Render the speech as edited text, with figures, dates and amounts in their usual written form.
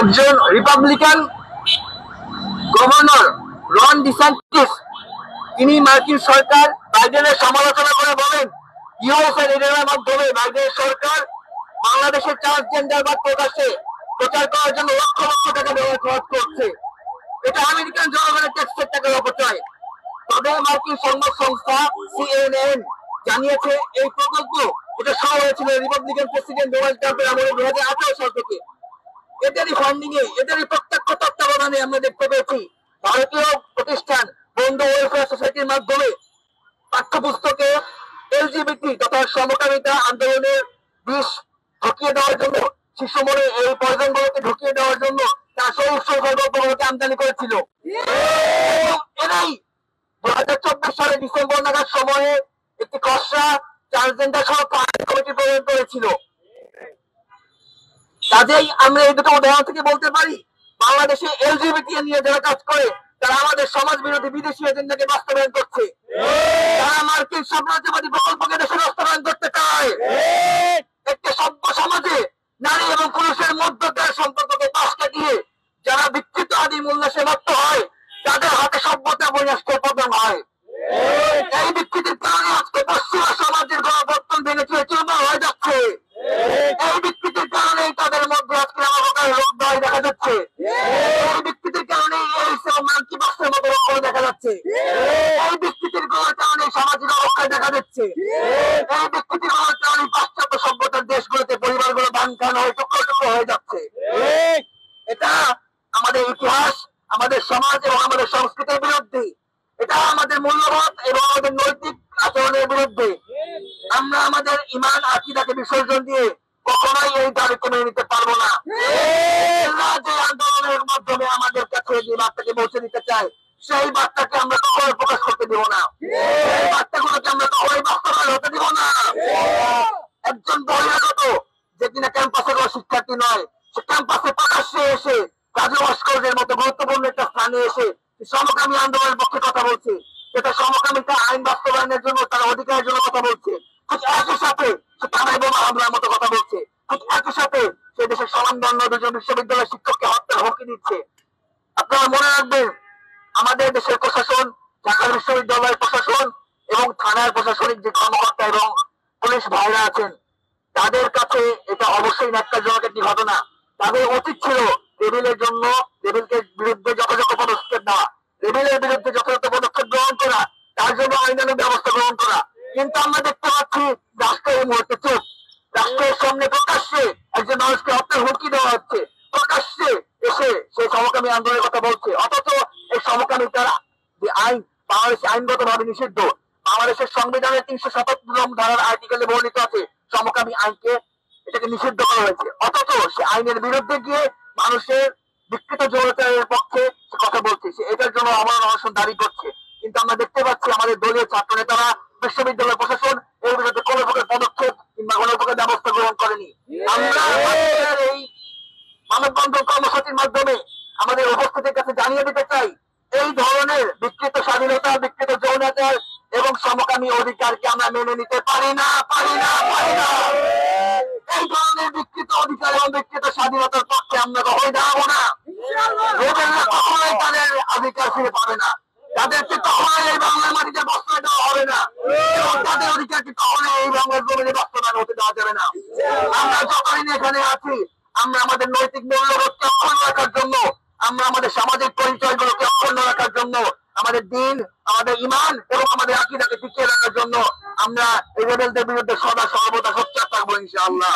একজন Republican governor Ron DeSantis তিনি মার্কিন সরকার বাইডেনের সমালোচনা করে বলেন ইউএসএ রেডিওর মাধ্যমে বাইডেন সরকার বাংলাদেশের ট্রান্সজেন্ডারবাদ প্রকাশে প্রচার করার জন্য লক্ষ লক্ষ টাকা খরচ করছে। এটা আমেরিকান জনগণের ট্যাক্সের টাকার অপচয়। তবে মার্কিন সংবাদ সংস্থা সিএনএন জানিয়েছে এই প্রকল্প এটা শুরু হয়েছিল রিপাবলিকান প্রেসিডেন্ট ডোনাল্ড ট্রাম্পের আমলে 2018 সাল থেকে। এদেরই ফান্ডিং এ এদেরই প্রত্যক্ষ তত্ত্বাবধানে আমরা দেখতে পেয়েছি ভারতীয় প্রতিষ্ঠান বন্ধু ওয়েলফেয়ার সোসাইটির মাধ্যমে পাঠ্যপুস্তকে এলজিবিটি তথা সমকামিতা আন্দোলনের বিষ ঢুকিয়ে দেওয়ার জন্য শিশু মনে এই পয়জন গুলোকে ঢুকিয়ে দেওয়ার জন্য তার গল্পগুলোকে আমদানি করেছিল। এরাই 2024 সালে ডিসেম্বর নাগাদ সময়ে একটি খসড়া ট্রান্সজেন্ডার সহ কমিটি প্রণয়ন করেছিল। কাজেই আমরা এই দুটো উদাহরণ থেকে বলতে পারি বাংলাদেশে এলজিবিটি নিয়ে যারা কাজ করে তারা আমাদের সমাজ বিরোধী বিদেশি এজেন্ডাকে বাস্তবায়ন করছে। তারা মার্কিন সাম্রাজ্যবাদী প্রকল্পকে দেশে বাস্তবায়ন করতে চায়। একটা সভ্য সমাজে নারী এবং পুরুষের মধ্যকার সম্পর্ককে পাশ কাটিয়ে যারা বিকৃত আদি উল্লাসে মত্ত হয় তাদের হাতে সভ্যতা বৈরাষ্ট্রের পতন হয়। এই বিকৃতির কারণে আজকে পশ্চিমা সমাজের গণপত্তন ভেঙে চুরমার হয়ে যাচ্ছে। এই বিকৃতির কারণেই তাদের মধ্যে আজকে নানা রোগ দেখা যাচ্ছে। এই বিকৃতির কারণেই এই মানকি বাস্তের মতো রোগ দেখা যাচ্ছে। এই বিকৃতির কারণে সামাজিক অবক্ষয় দেখা যাচ্ছে। এই বিকৃতির কারণে পাশ্চাত্য সভ্যতার দেশগুলোতে পরিবারগুলো ভাঙখান হয়ে টুকরো টুকরো হয়ে যাচ্ছে। এটা আমাদের ইতিহাস, আমাদের সমাজ এবং আমাদের সংস্কৃতির বিরুদ্ধে। এটা আমাদের মূল্যবোধ এবং আমাদের নৈতিক আচরণের বিরুদ্ধে। আমরা আমাদের ইমান আকীদাকে বিসর্জন দিয়ে কখনোই এই দাবিকে মেনে নিতে পারবো না। যে আন্দোলনের মাধ্যমে আমাদের কাছে যে বার্তাকে পৌঁছে দিতে চায় সেই বার্তাকে আমরা কখনোই প্রকাশ করতে দেব না। এই বার্তাগুলোকে আমরা কখনোই বাস্তবায়ন হতে দেব না। একজন বহিরাগত যে কিনা ক্যাম্পাসের কোনো শিক্ষার্থী নয়, সে ক্যাম্পাসে প্রকাশ্যে এসে কাজী ভাস্কর্যের মতো গুরুত্বপূর্ণ একটা স্থানে এসে সমকামী আন্দোলনের পক্ষে কথা বলছে, যেটা সমকামিতা আইন বাস্তবায়নের জন্য তার অধিকারের জন্য কথা বলছে। ঠিক একই সাথে সে টানাই বোমা হামলার মতো কথা বলছে। ঠিক একই সাথে সে দেশের স্বনামধন্য দুজন বিশ্ববিদ্যালয়ের শিক্ষককে হত্যার হুমকি দিচ্ছে। আপনারা মনে রাখবেন আমাদের দেশের প্রশাসন, ঢাকা বিশ্ববিদ্যালয়ের প্রশাসন এবং থানার প্রশাসনিক যে কর্মকর্তা এবং পুলিশ ভাইরা আছেন তাদের কাছে এটা অবশ্যই ন্যাক্কারজনক একটি ঘটনা। তাদের উচিত ছিল টেবিলের জন্য টেবিলকে বিরুদ্ধে যথাযথ পদক্ষেপ নেওয়া, টেবিলের বিরুদ্ধে যথাযথ পদক্ষেপ গ্রহণ করা, তার জন্য আইনানুগ ব্যবস্থা গ্রহণ করা। কিন্তু আমরা দেখতে পাচ্ছি রাষ্ট্র এই মুহূর্তে চুপ। রাষ্ট্রের সামনে প্রকাশ্যে একজন মানুষকে হত্যার হুমকি দেওয়া হচ্ছে, প্রকাশ্যে এসে সেই সমকামী আন্দোলনের কথা বলছে। অথচ এই সমকামিতার যে আইন বাংলাদেশে আইনগত ভাবে নিষিদ্ধ। বাংলাদেশের সংবিধানের 377 ধারার আর্টিকেলে বর্ণিত আছে সমকামী আইনকে এটাকে নিষিদ্ধ করা হয়েছে। অথচ সে আইনের বিরুদ্ধে গিয়ে মানুষের বিকৃত যৌনাচারের পক্ষে সে কথা বলছে, সে এটার জন্য অবরোধ অনশন দাবি করছে। কিন্তু আমরা দেখতে পাচ্ছি আমাদের দলীয় ছাত্র নেতারা, বিশ্ববিদ্যালয় প্রশাসন এর বিরুদ্ধে কোনো প্রকার পদক্ষেপ কিংবা কোনো প্রকার ব্যবস্থা গ্রহণ করেনি। আমরা এই মানববন্ধন কর্মসূচির মাধ্যমে আমাদের উপস্থিতির কাছে জানিয়ে দিতে চাই এই ধরনের বিকৃত স্বাধীনতা, বিকৃত যৌনাচার এবং সমকামী অধিকারকে আমরা মেনে নিতে পারি না। এই ধরনের বিকৃত অধিকার এবং বিকৃত স্বাধীনতার পক্ষে আমরা কখনোই দাঁড়াবো না। কখনোই তাদের অধিকার ফিরে পাবে না, তাদেরকে কখনোই এই বাংলার মাটিতে প্রশ্রয় দেওয়া হবে না এবং তাদের অধিকারকে কখনোই এই বাংলার জমিনে বাস্তবায়ন হতে দেওয়া যাবে না। আমরা যতদিন এখানে আছি আমরা আমাদের নৈতিক মূল্যবোধকে অক্ষুণ্ণ রাখার জন্য, আমরা আমাদের সামাজিক পরিচয়গুলোকে অক্ষুণ্ণ রাখার জন্য, আমাদের দিন, আমাদের ইমান এবং আমাদের আকীদাকে টিকিয়ে রাখার জন্য আমরা এই রেবেলদের বিরুদ্ধে সদা সর্বদা সোচ্চার থাকবো ইনশাআল্লাহ।